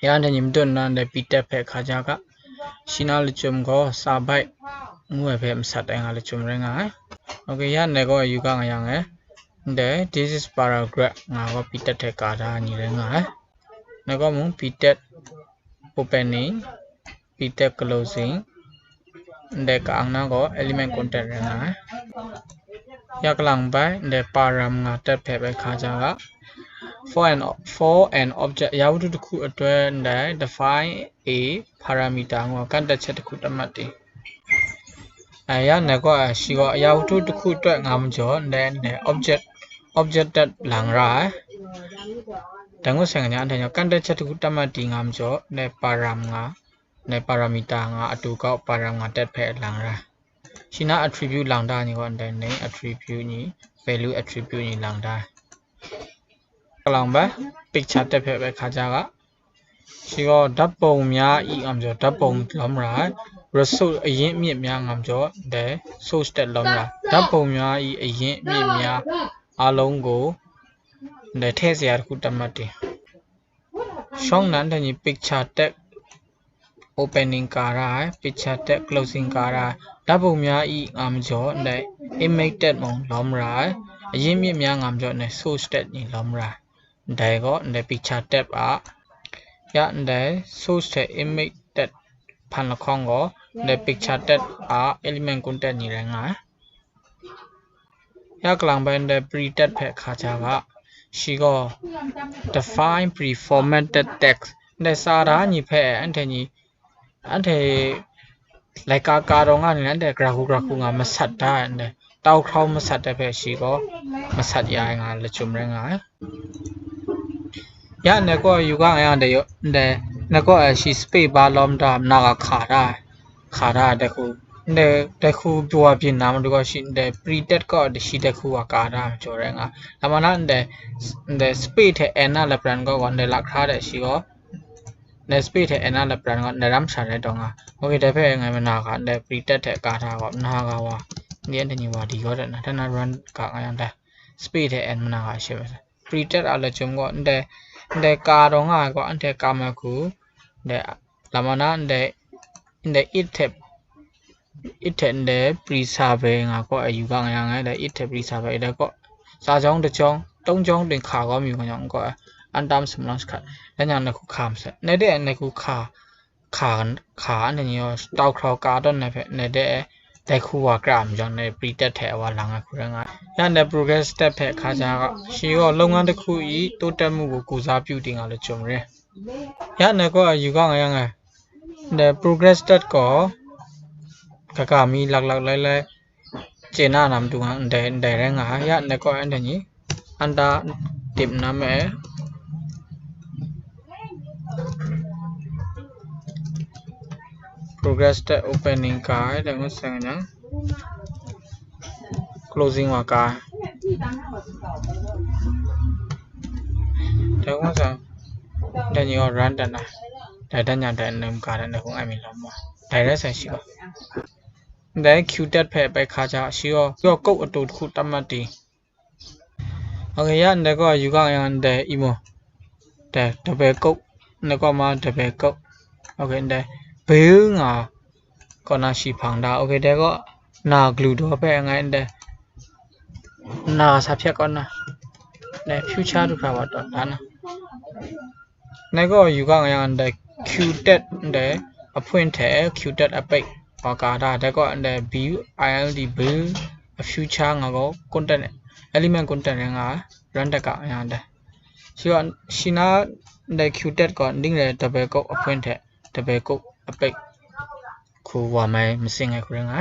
yan the nim dun nan the pita phe khaja ka shina lichum go sa bai mu phe msat ai nga lichum renga okay yan ne go yu ka nga yang the this is paragraph nga go pita the ka da ni renga ne go mu pita opening pita closing the ka ang na go element content renga yak lang bai the param nga tat phe bai khaja ka for an object ရာဝတ္ထုတစ်ခုအတွက် define a parameter ကိုကန့်တက်ချက်တစ်ခုသတ်မှတ်တယ်ရနေကရှိက ရာဝတ္ထုတစ်ခုအတွက်ငါမကျော် object တက်လန်ရာတန်ကိုဆန်ညာတဲ့ကန့်တက်ချက်တစ်ခုသတ်မှတ်ဒီငါမကျော် parameter ငါအတူကောက် param ငါတက်ဖက်လန်ရာရှိနာ attribute လန်တာညီက name attribute ညီ value attribute ညီလန်တာကလောင်ပဲ picture တက်ဖက်ပဲခါကြကရှိတော့ဓာတ်ပုံများဤအောင်ပြောဓာတ်ပုံလုံးရာ resource အရင်အမြင့်များငါပြောတဲ့ source တက်လုံးရာဓာတ်ပုံများဤအရင်အမြင့်များအလုံးကိုတဲ့ထဲ့စရာတစ်ခုတတ်မှတ်တယ်ရှောင်းနန်းတဲ့ picture တက် opening ကာရာ picture တက် closing ကာရာဓာတ်ပုံများဤငါပြောတဲ့ image တက်ပုံလုံးရာအရင်မြင့်များငါပြောတဲ့ source တက်ညီလုံးရာဒါကတဲ့ picture tab ရတဲ့ source တဲ့ image တဲ့ဖန်လခေါင်းကိုတဲ့ picture tab element content ညီရငါရကလန်ဘန်တဲ့ pre tab ဖက်ခါချာကရှိက define pre-formatted text တဲ့စာရာညီဖက်အန်တဲ့ညီလိုက်ကာတော့ငါနေတဲ့ graph ငါမဆက်တာတဲ့တောက်ခေါင်းမဆက်တဲ့ဖက်ရှိကမဆက်ရငါလက်ချုံရငါရနေကောယူကရတဲ့နကောရှိ space bar လုံးတာနာကခါတာတခုတခုပြောပြနာမတကရှိတဲ့ pre-text ကရှိတခုကာတာကြော်ရငါအမနာတဲ့ space တဲ့ n လာ plan ကနေလာခါတဲ့ရှိကောတဲ့ space တဲ့ n လာ plan ကနေရမ်းချတဲ့တော့ငါ okay တဲ့ဖက်ငါမနာကတဲ့ pre-text တဲ့ကာတာကနာကဝဒီတဲ့ညီဝဒီရောတဲ့တနာ run ကငါရတဲ့ space တဲ့ n မနာကရှိပဲ pre-text အလချုံကတဲ့ကာတော့ငါကအန်တဲ့ကာမကူတဲ့လာမနာတဲ့ it tab တဲ့ pre-survey ငါကအယူကငါရငါတဲ့ it tab pre-survey တဲ့ကစာကြောင်းတစ်ကြောင်းသုံးကြောင်းတင်ခါကောမြူကြောင်းကအန်တမ်စမလစခတဲ့ညာနှစ်ခုခါမစနေတဲ့နှစ်ခုခါအနေရောတောက်ခေါကာတော့နေဖက်နေတဲ့ခုဝကရမ်ကြောင့်နေ pre-text ထဲအဝလာငါခုရငါရတဲ့ progress step ဖက်ခါကြကရှီရောလုပ်ငန်းတစ်ခုဤတိုးတက်မှုကိုကုစားပြုတင်ငါလို့ကြုံရဲရနေကောယူကငါရငါတဲ့ progress step ကောကမီလောက်လဲကျေနာနမ်တူငါတဲ့ရငါရနေကောအန်တညီအန်တာတိပ်နာမဲ progress step opening ကတဲ့ငါစငညာ closing ဝကတဲ့ငါစတဲ့ညီ run တနာတဲ့ညာတဲ့နမ်ကတဲ့ခုအမီလောမdirect ဆက်ရှိပါတဲ့ Q tab ဖက်ပဲခါချရှိရောကုတ်အတူတစ်ခုတတ်မှတ်တည် okay ရတဲ့ကောယူကရတဲ့ emo တဲ့တပယ်ကုတ်နကောမှာတပယ်ကုတ် okay တဲ့ဘေးငါကောနာရှိဖောင်တာ okay တဲ့ကောနာ glue တော့ပဲငါတဲ့နာစာဖြတ်ကောနာတဲ့ future တို့ခါပါတော့ဒါနာနေကောယူကရတဲ့ Q tab တဲ့အဖွင့်ထဲ Q tab အပိတ်ဟောကာတာတဲ့ကောတဲ့ view ild build future ငါကော content element content ငါ run တကရတဲ့ရှိနာတဲ့ Q tab ကတင်းတဲ့တပယ်ကုတ်အဖွင့်ထဲတပယ်ကုတ်အပိတ်ခုဝါမဲမစင်ငယ်ခရငါ